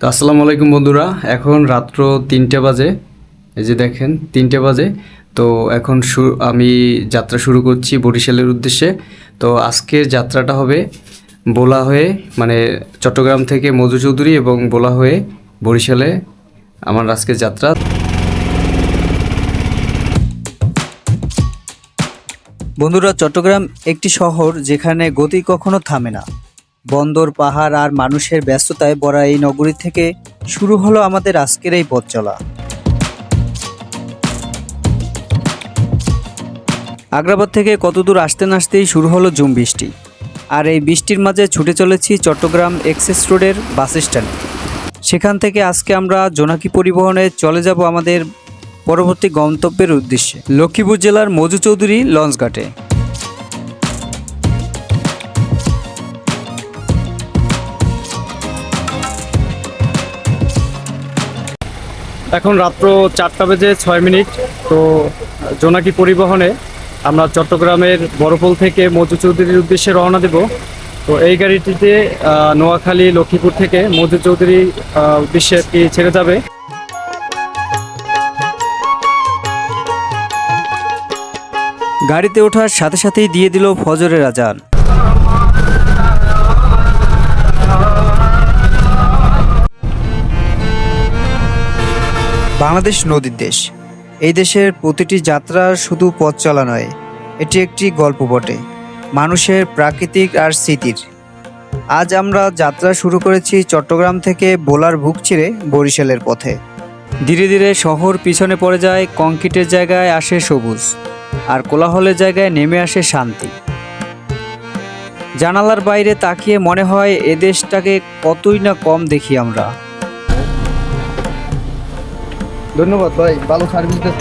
তো আসসালামু আলাইকুম বন্ধুরা, এখন রাত্র ৩টে বাজে। এই যে দেখেন ৩টে বাজে। তো এখন আমি যাত্রা শুরু করছি বরিশালের উদ্দেশ্যে। তো আজকের যাত্রাটা হবে ভোলা হয়ে, মানে চট্টগ্রাম থেকে মধু চৌধুরী এবং ভোলা হয়ে বরিশালে আমার আজকের যাত্রা। বন্ধুরা, চট্টগ্রাম একটি শহর যেখানে গতি কখনো থামে না। বন্দর, পাহাড় আর মানুষের ব্যস্ততায় ভরা এই নগরী থেকে শুরু হলো আমাদের আজকের এই পথ চলা। আগ্রাবাদ থেকে কত দূর আসতে না আসতেই শুরু হলো ঝুম বৃষ্টি, আর এই বৃষ্টির মাঝে ছুটে চলেছি চট্টগ্রাম এক্সেস রোডের বাস স্ট্যান্ডে। সেখান থেকে আজকে আমরা জোনাকি পরিবহনে চলে যাব আমাদের পরবর্তী গন্তব্যের উদ্দেশ্যে, লক্ষ্মীপুর জেলার মধু চৌধুরী লঞ্চঘাটে। এখন রাত্র 4:06। তো জোনাকি পরিবহনে আমরা চট্টগ্রামের বড়পোল থেকে মধু চৌধুরীর উদ্দেশ্যে রওনা দেব। তো এই গাড়িটিতে নোয়াখালী লক্ষ্মীপুর থেকে মধু চৌধুরী উদ্দেশ্যে ছেড়ে যাবে। গাড়িতে ওঠার সাথে সাথেই দিয়ে দিল ফজরের আজান। বাংলাদেশ নদীর দেশ। এই দেশের প্রতিটি যাত্রা শুধু পথ চলা নয়, এটি একটি গল্প বটে, মানুষের, প্রাকৃতিক আর স্মৃতির। আজ আমরা যাত্রা শুরু করেছি চট্টগ্রাম থেকে ভোলার বুক চিরে বরিশালের পথে। ধীরে ধীরে শহর পিছনে পড়ে যায়, কংক্রিটের জায়গায় আসে সবুজ, আর কোলাহলের জায়গায় নেমে আসে শান্তি। জানালার বাইরে তাকিয়ে মনে হয় এ দেশটাকে কতই না কম দেখি আমরা। ধন্যবাদ ভাই, ভালো সার্ভিস দিতে।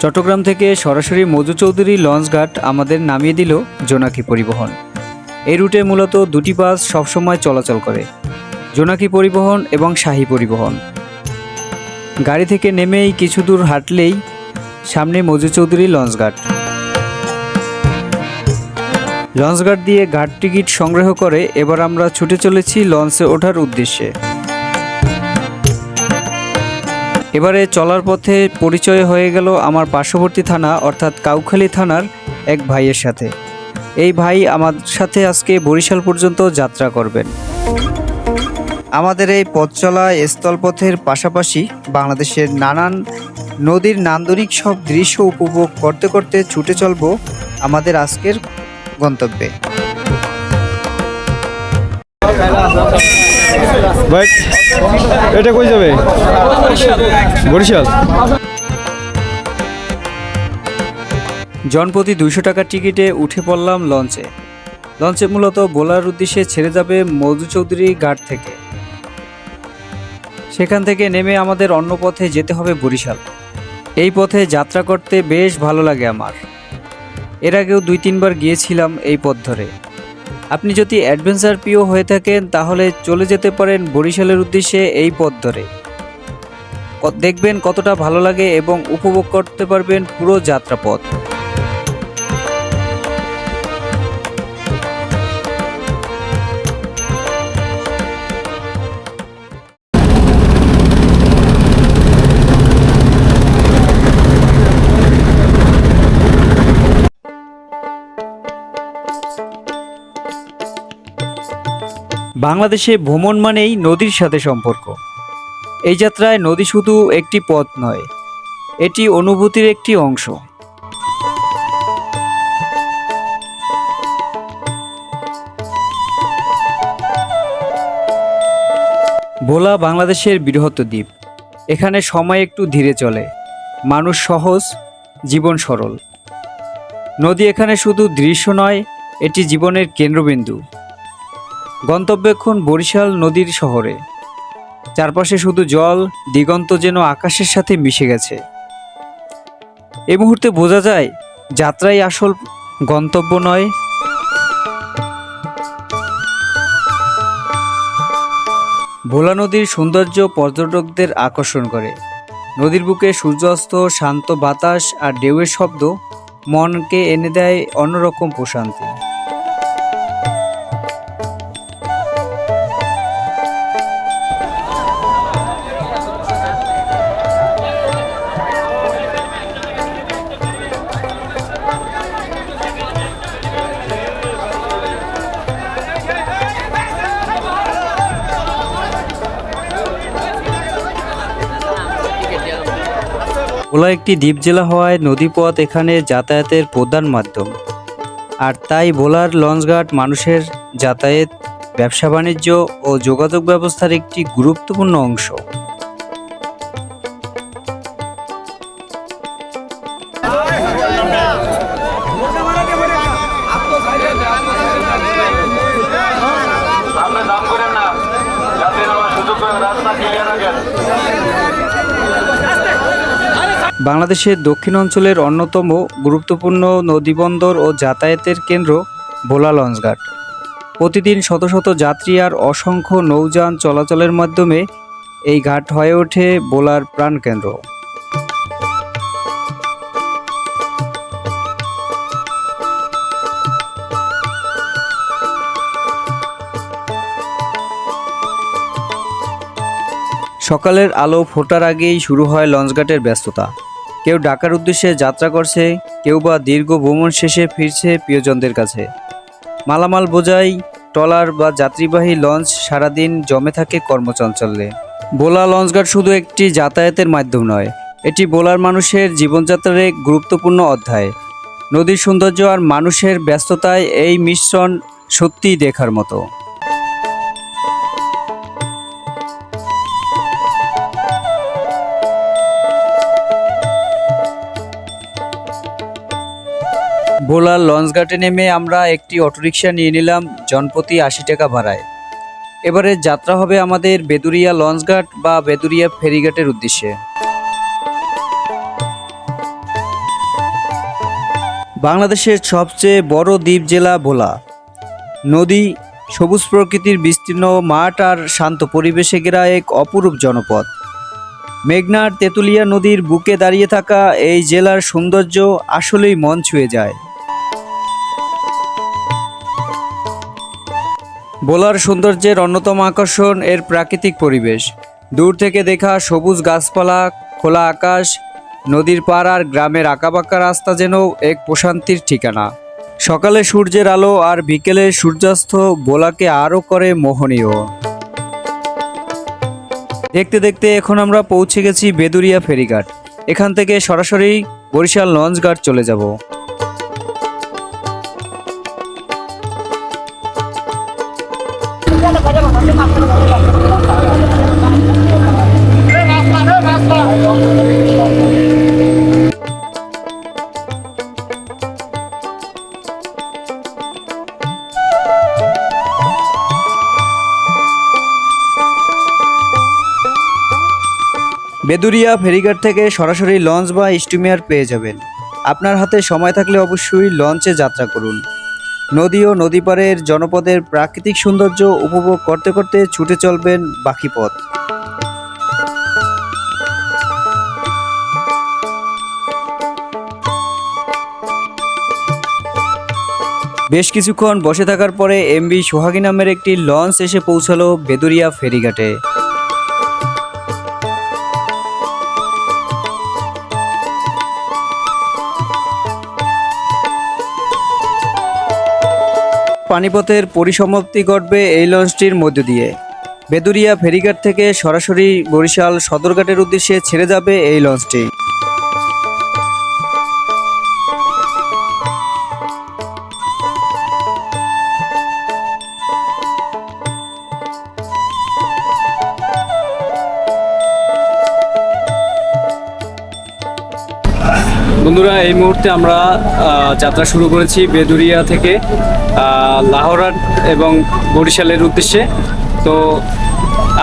চট্টগ্রাম থেকে সরাসরি মধু চৌধুরী লঞ্চঘাট আমাদের নামিয়ে দিল জোনাকি পরিবহন। এই রুটে মূলত দুটি বাস সবসময় চলাচল করে, জোনাকি পরিবহন এবং শাহী পরিবহন। গাড়ি থেকে নেমেই কিছু দূর হাঁটলেই সামনে মধু চৌধুরী লঞ্চঘাট। লঞ্চঘাট দিয়ে ঘাট টিকিট সংগ্রহ করে এবার আমরা ছুটে চলেছি লঞ্চে ওঠার উদ্দেশ্যে। এবারে চলার পথে পরিচয় হয়ে গেল আমার পার্শ্ববর্তী থানা অর্থাৎ কাউখালী থানার এক ভাইয়ের সাথে। এই ভাই আমার সাথে আজকে বরিশাল পর্যন্ত যাত্রা করবেন। আমাদের এই পথ চলা স্থলপথের পাশাপাশি বাংলাদেশের নানান নদীর নান্দনিক সব দৃশ্য উপভোগ করতে করতে ছুটে চলব আমাদের আজকের গন্তব্যে। ভাই, এটা কই যাবে? বরিশাল। জনপ্রতি 200 টাকার টিকিটে উঠে পড়লাম লঞ্চে। লঞ্চে মূলত ভোলার উদ্দেশ্যে ছেড়ে যাবে মধু চৌধুরী ঘাট থেকে। সেখান থেকে নেমে আমাদের অন্য পথে যেতে হবে বরিশাল। এই পথে যাত্রা করতে বেশ ভালো লাগে আমার। এর আগেও 2-3 বার গিয়েছিলাম এই পথ ধরে। আপনি যদি অ্যাডভেঞ্চার প্রিয় হয়ে থাকেন তাহলে চলে যেতে পারেন বরিশালের উদ্দেশ্যে এই পথ ধরে। দেখবেন কতটা ভালো লাগে এবং উপভোগ করতে পারবেন পুরো যাত্রাপথ। বাংলাদেশে ভ্রমণ মানেই নদীর সাথে সম্পর্ক। এই যাত্রায় নদী শুধু একটি পথ নয়, এটি অনুভূতির একটি অংশ। ভোলা বাংলাদেশের বৃহত্তর দ্বীপ। এখানে সময় একটু ধীরে চলে, মানুষ সহজ, জীবন সরল। নদী এখানে শুধু দৃশ্য নয়, এটি জীবনের কেন্দ্রবিন্দু। গন্তব্যক্ষণ বরিশাল নদীর শহরে। চারপাশে শুধু জল, দিগন্ত যেন আকাশের সাথে মিশে গেছে। এই মুহূর্তে বোঝা যায় যাত্রাই আসল গন্তব্য নয়। ভোলা নদীর সৌন্দর্য পর্যটকদের আকর্ষণ করে। নদীর বুকে সূর্যাস্ত, শান্ত বাতাস আর ঢেউয়ের শব্দ মনকে এনে দেয় অন্যরকম প্রশান্তি। ভোলা একটি দ্বীপ জেলা হওয়ায় নদীপথ এখানে যাতায়াতের প্রধান মাধ্যম। আর তাই ভোলার লঞ্চঘাট মানুষের যাতায়াত, ব্যবসা বাণিজ্য ও যোগাযোগ ব্যবস্থার একটি গুরুত্বপূর্ণ অংশ। আপনি দাম করেন না, যাতে আমার সুযোগ করে রাস্তা ক্লিয়ার রাখেন। বাংলাদেশের দক্ষিণ অঞ্চলের অন্যতম গুরুত্বপূর্ণ নদীবন্দর ও যাতায়াতের কেন্দ্র ভোলা লঞ্চঘাট। প্রতিদিন শত শত যাত্রী আর অসংখ্য নৌযান চলাচলের মাধ্যমে এই ঘাট হয়ে ওঠে ভোলার প্রাণকেন্দ্র। সকালের আলো ফোটার আগেই শুরু হয় লঞ্চঘাটের ব্যস্ততা। কেউ ঢাকার উদ্দেশ্যে যাত্রা করছে, কেউ বা দীর্ঘ ভ্রমণ শেষে ফিরছে প্রিয়জনদের কাছে। মালামাল বোঝাই ট্রলার বা যাত্রীবাহী লঞ্চ সারাদিন জমে থাকে কর্মচঞ্চলে। ভোলা লঞ্চঘাট শুধু একটি যাতায়াতের মাধ্যম নয়, এটি ভোলার মানুষের জীবনযাত্রার এক গুরুত্বপূর্ণ অধ্যায়। নদীর সৌন্দর্য আর মানুষের ব্যস্ততায় এই মিশ্রণ সত্যিই দেখার মতো। ভোলার লঞ্চঘাটে নেমে আমরা একটি অটোরিকশা নিয়ে নিলাম জনপ্রতি ৮০ টাকা ভাড়ায়। এবারে যাত্রা হবে আমাদের বেদুরিয়া লঞ্চঘাট বা বেদুরিয়া ফেরিঘাটের উদ্দেশ্যে। বাংলাদেশের সবচেয়ে বড় দ্বীপ জেলা ভোলা। নদী, সবুজ প্রকৃতির বিস্তীর্ণ মাঠ আর শান্ত পরিবেশে ঘেরা এক অপরূপ জনপদ। মেঘনার তেঁতুলিয়া নদীর বুকে দাঁড়িয়ে থাকা এই জেলার সৌন্দর্য আসলেই মন ছুঁয়ে যায়। ভোলার সৌন্দর্যের অন্যতম আকর্ষণ এর প্রাকৃতিক পরিবেশ। দূর থেকে দেখা সবুজ গাছপালা, খোলা আকাশ, নদীর পাড় আর গ্রামের আঁকাবাঁকা রাস্তা যেন এক প্রশান্তির ঠিকানা। সকালে সূর্যের আলো আর বিকেলে সূর্যাস্ত ভোলাকে আরও করে মোহনীয়। দেখতে দেখতে এখন আমরা পৌঁছে গেছি বেদুরিয়া ফেরিঘাট। এখান থেকে সরাসরি বরিশাল লঞ্চঘাট চলে যাব। বেদুরিয়া ফেরিঘাট থেকে সরাসরি লঞ্চ বা স্টিমার পেয়ে যাবেন। আপনার হাতে সময় থাকলে অবশ্যই লঞ্চে যাত্রা করুন। নদী ও নদী পাড়ের জনপদের প্রাকৃতিক সৌন্দর্য উপভোগ করতে করতে ছুটে চলবেন বাকি পথ। বেশ কিছুক্ষণ বসে থাকার পরে এমভি সোহাগী নামের একটি লঞ্চ এসে পৌঁছালো বেদুরিয়া ফেরিঘাটে। পানিপথের পরিসমাপ্তি ঘটবে এই লঞ্চটির মধ্য দিয়ে। বেদুরিয়া ফেরিঘাট থেকে সরাসরি বরিশাল সদরঘাটের উদ্দেশ্যে ছেড়ে যাবে এই লঞ্চটি। বন্ধুরা, এই মুহূর্তে আমরা যাত্রা শুরু করেছি বেদুরিয়া থেকে লাহোরহাট এবং বরিশালের উদ্দেশ্যে। তো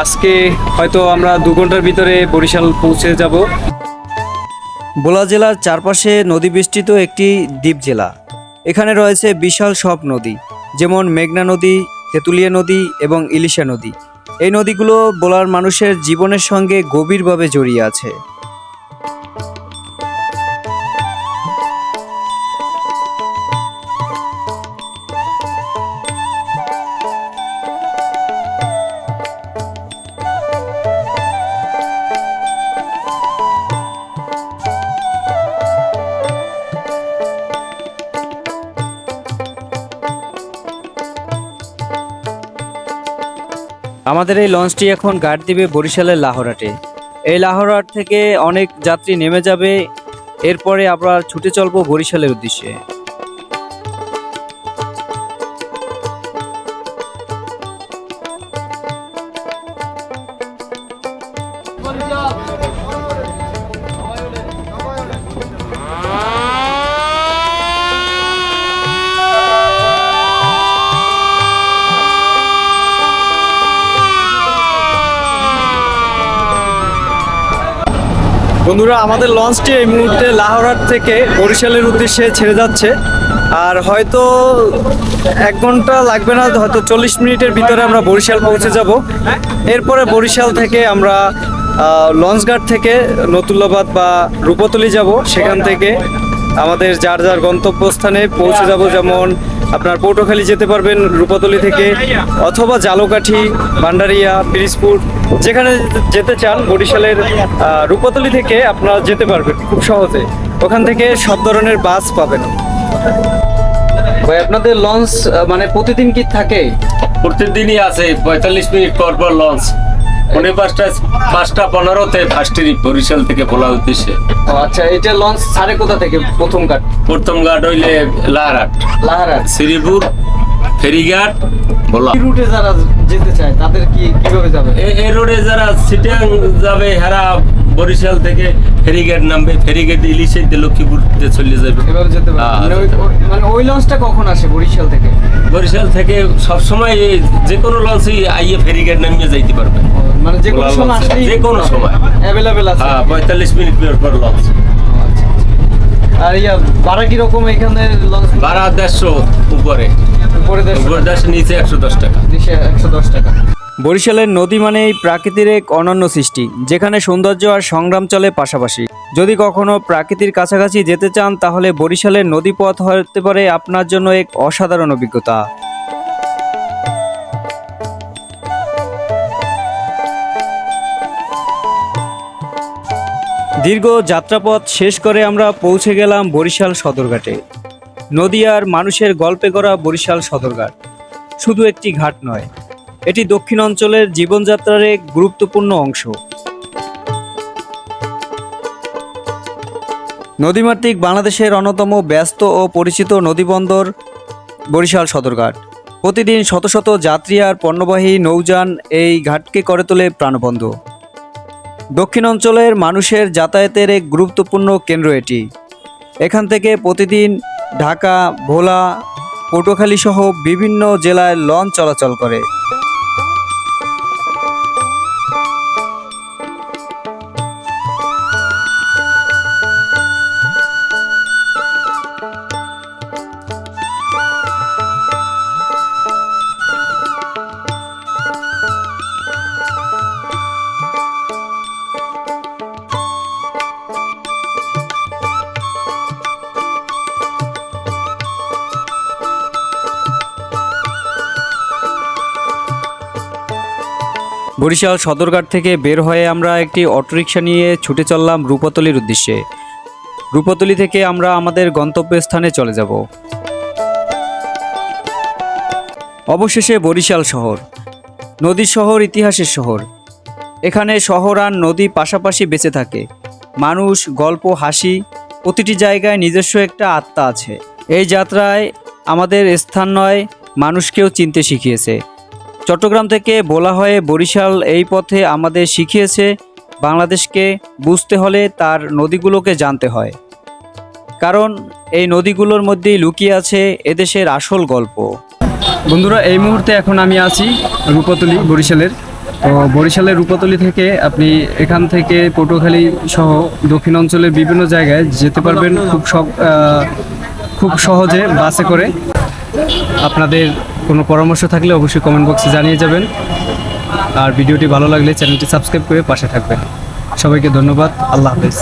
আজকে হয়তো আমরা 2 ঘন্টার ভিতরে বরিশাল পৌঁছে যাব। ভোলা জেলার চারপাশে নদী বেষ্টিত একটি দ্বীপ জেলা। এখানে রয়েছে বিশাল সব নদী, যেমন মেঘনা নদী, তেঁতুলিয়া নদী এবং ইলিশা নদী। এই নদীগুলো ভোলার মানুষের জীবনের সঙ্গে গভীরভাবে জড়িয়ে আছে। আমাদের এই লঞ্চটি এখন গার্ড দিবে বরিশালের লাহোরহাটে। এই লাহোরহাট থেকে অনেক যাত্রী নেমে যাবে, এরপরে আমরা ছুটে চলবো বরিশালের উদ্দেশ্যে। বন্ধুরা, আমাদের লঞ্চটি এই মুহূর্তে লাহোরহাট থেকে বরিশালের উদ্দেশ্যে ছেড়ে যাচ্ছে। আর হয়তো 1 ঘন্টা লাগবে না, হয়তো 40 মিনিটের ভিতরে আমরা বরিশাল পৌঁছে যাব। এরপরে বরিশাল থেকে আমরা লঞ্চঘাট থেকে নতুল্লাবাদ বা রূপতলি যাব। সেখান থেকে আমাদের যার যার গন্তব্যস্থানে পৌঁছে যাব। যেমন আপনার পটুয়াখালী যেতে পারবেন রূপতলি থেকে, অথবা জালকাঠি, ভান্ডারিয়া, পিরিজপুর, যেখানে যেতে চান বরিশালের রূপতলি থেকে আপনারা যেতে পারবেন খুব সহজে। ওখান থেকে সব ধরনের বাস পাবেন। ভাই, আপনাদের লঞ্চ মানে প্রতিদিন কি থাকে? প্রতিদিনই আছে, 45 মিনিট পর পর লঞ্চ। 5:15-তে ফার্স্ট ট্রিপ বরিশাল থেকে ভোলা উদ্দেশ্যে। ও আচ্ছা, এটা লঞ্চ ছাড়ে কোথা থেকে? প্রথম ঘাট হইলে লাহারাট, শ্রীপুর, ফেরিঘাট, ভোলা। এই রুটে যারা যেতে চায় তাদের কিভাবে যাবে? এই রোডে যারা সিটিং যাবে হেরা বরিশাল থেকে ফেরিঘাট নামবে, ফেরিঘাট ইলিশে লক্ষ্মীপুরতে চলে যাবে। এভাবে যেতে পারবে। মানে ওই লঞ্চটা কখন আসে বরিশাল থেকে? বরিশাল থেকে সবসময় যে কোনো লঞ্চই আইয়ে ফেরিঘাট নামিয়ে যাইতে পারবে। মানে যে কোনো সময় আসলে যে কোনো সময় অ্যাভেলেবেল আছে। 45 মিনিট পর লঞ্চ। আর ভাড়া কিরকম এখানে লঞ্চ? ভাড়া 150 উপরে, উপরে 150, নিচে 110 টাকা। 110 টাকা। বরিশালের নদী মানে প্রাকৃতির এক অনন্য সৃষ্টি, যেখানে সৌন্দর্য আর সংগ্রাম চলে পাশাপাশি। যদি কখনো প্রাকৃতির কাছাকাছি যেতে চান, তাহলে বরিশালের নদীপথ হতে পারে আপনার জন্য এক অসাধারণ অভিজ্ঞতা। দীর্ঘ যাত্রাপথ শেষ করে আমরা পৌঁছে গেলাম বরিশাল সদরঘাটে। নদী আর মানুষের গল্পে গড়া বরিশাল সদরঘাট শুধু একটি ঘাট নয়, এটি দক্ষিণ অঞ্চলের জীবনযাত্রার এক গুরুত্বপূর্ণ অংশ। নদীমাতৃক বাংলাদেশের অন্যতম ব্যস্ত ও পরিচিত নদীবন্দর বরিশাল সদরঘাট। প্রতিদিন শত শত যাত্রী আর পণ্যবাহী নৌযান এই ঘাটকে করে তোলে প্রাণবন্ধ। দক্ষিণ অঞ্চলের মানুষের যাতায়াতের এক গুরুত্বপূর্ণ কেন্দ্র এটি। এখান থেকে প্রতিদিন ঢাকা, ভোলা, পটুয়াখালী সহ বিভিন্ন জেলায় লঞ্চ চলাচল করে। বরিশাল সদরঘাট থেকে বের হয়ে আমরা একটি অটোরিকশা নিয়ে ছুটে চললাম রূপতলির উদ্দেশ্যে। রূপতলি থেকে আমরা আমাদের গন্তব্যস্থানে চলে যাব। অবশেষে বরিশাল শহর, নদীর শহর, ইতিহাসের শহর। এখানে শহর আর নদী পাশাপাশি বেঁচে থাকে। মানুষ, গল্প, হাসি, প্রতিটি জায়গায় নিজস্ব একটা আত্মা আছে। এই যাত্রায় আমাদের স্থান নয়, মানুষকেও চিনতে শিখিয়েছে। চট্টগ্রাম থেকে বলা হয়ে বরিশাল এই পথে আমাদের শিখিয়েছে বাংলাদেশকে বুঝতে হলে তার নদীগুলোকে জানতে হয়, কারণ এই নদীগুলোর মধ্যেই লুকিয়ে আছে এদেশের আসল গল্প। বন্ধুরা, এই মুহূর্তে এখন আমি আছি রূপতলি, বরিশালের। তো বরিশালের রূপতলি থেকে আপনি এখান থেকে পটুয়াখালী সহ দক্ষিণ অঞ্চলের বিভিন্ন জায়গায় যেতে পারবেন খুব সহজে বাসে করে। আপনাদের কোনো পরামর্শ থাকলে অবশ্যই কমেন্ট বক্সে জানিয়ে যাবেন। আর ভিডিওটি ভালো লাগলে চ্যানেলটি সাবস্ক্রাইব করে পাশে থাকবেন। সবাইকে ধন্যবাদ। আল্লাহ হাফেজ।